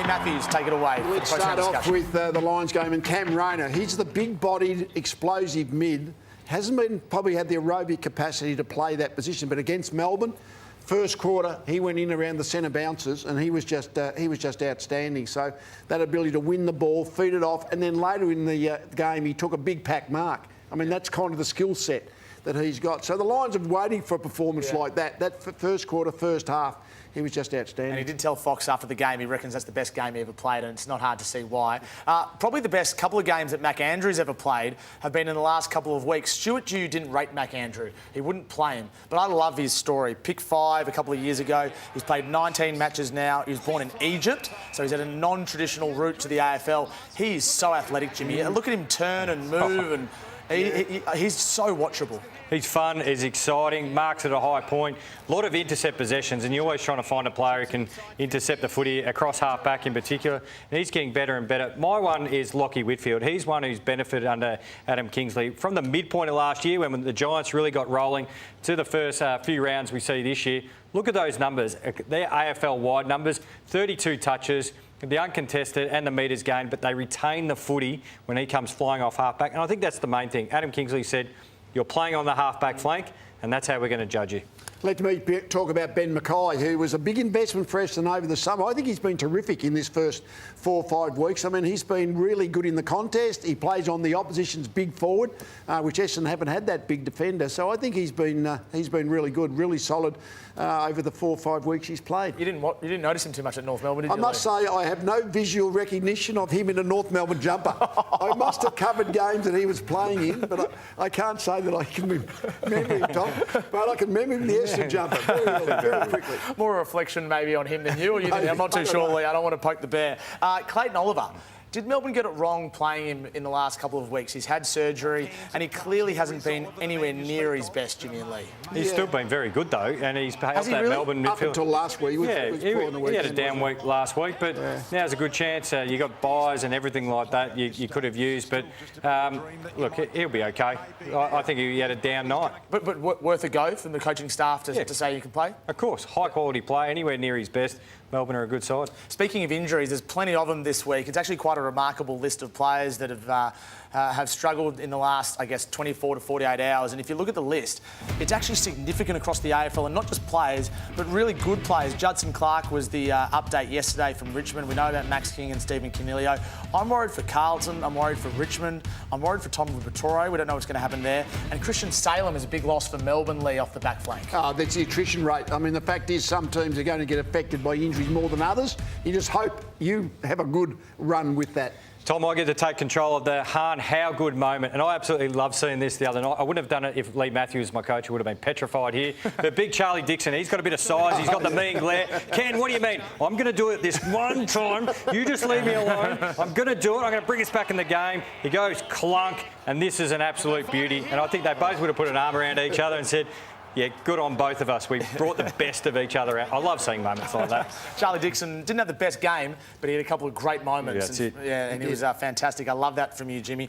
Matthews, take it away. Let's start off with the Lions game and Cam Rayner. He's the big-bodied, explosive mid. Hasn't been probably had the aerobic capacity to play that position, but against Melbourne, first quarter he went in around the centre bounces and he was just outstanding. So that ability to win the ball, feed it off, and then later in the game he took a big pack mark. I mean, that's kind of the skill set that he's got. So the Lions are waiting for a performance like that. That first quarter, first half, he was just outstanding. And he did tell Fox after the game he reckons that's the best game he ever played, and it's not hard to see why. Probably the best couple of games that Mac Andrews ever played have been in the last couple of weeks. Stuart Dew didn't rate Mac Andrew. He wouldn't play him. But I love his story. Pick 5 a couple of years ago. He's played 19 matches now. He was born in Egypt, so he's had a non-traditional route to the AFL. He is so athletic, Jimmy. Look at him turn and move, and he's so watchable. He's fun, he's exciting, marks at a high point, a lot of intercept possessions, and you're always trying to find a player who can intercept the footy across half-back in particular, and he's getting better and better. My one is Lachie Whitfield. He's one who's benefited under Adam Kingsley. From the midpoint of last year, when the Giants really got rolling, to the first few rounds we see this year, look at those numbers. They're AFL-wide numbers, 32 touches, the uncontested and the metres gained, but they retain the footy when he comes flying off half-back, and I think that's the main thing. Adam Kingsley said, you're playing on the half-back flank, and that's how we're going to judge you. Let me talk about Ben McKay, who was a big investment for Essendon over the summer. I think he's been terrific in this first 4 or 5 weeks. I mean, he's been really good in the contest. He plays on the opposition's big forward, which Essendon haven't had that big defender. So I think he's been really good, really solid over the 4 or 5 weeks he's played. You didn't notice him too much at North Melbourne, did you? I must say I have no visual recognition of him in a North Melbourne jumper. I must have covered games that he was playing in, but I can't say that I can remember him, Tom. But I can remember him in the Essendon jumper very quickly. More a reflection maybe on him than you, or you didn't. I'm not too sure, Lee. I don't want to poke the bear. Clayton Oliver. Did Melbourne get it wrong playing him in the last couple of weeks? He's had surgery and he clearly hasn't been anywhere near his best, Jimmy and Lee. He's still been very good though, and he's helped that really? Melbourne midfield. Up until last week. He had a down week last week, but now's a good chance. You got buys and everything like that you could have used, but look, he'll be okay. I think he had a down night. But worth a go from the coaching staff to say you can play? Of course, high quality play, anywhere near his best. Melbourne are a good side. Speaking of injuries, there's plenty of them this week. It's actually quite a remarkable list of players that have struggled in the last, I guess, 24 to 48 hours. And if you look at the list, it's actually significant across the AFL, and not just players, but really good players. Judson Clark was the update yesterday from Richmond. We know about Max King and Stephen Canelio. I'm worried for Carlton. I'm worried for Richmond. I'm worried for Tom Vittorio. We don't know what's going to happen there. And Christian Salem is a big loss for Melbourne, Lee, off the back flank. Oh, that's the attrition rate. I mean, the fact is some teams are going to get affected by injuries more than others. You just hope you have a good run with that. Tom, I get to take control of the Hahn how good moment, and I absolutely love seeing this the other night. I wouldn't have done it if Leigh Matthews was my coach. He would have been petrified here. But big Charlie Dixon, he's got a bit of size. He's got the mean glare. Ken, what do you mean? I'm going to do it this one time. You just leave me alone. I'm going to do it. I'm going to bring us back in the game. He goes clunk, and this is an absolute beauty. And I think they both would have put an arm around each other and said, yeah, good on both of us. We brought the best of each other out. I love seeing moments like that. Charlie Dixon didn't have the best game, but he had a couple of great moments. Yeah, that's it. Yeah, and he was fantastic. I love that from you, Jimmy.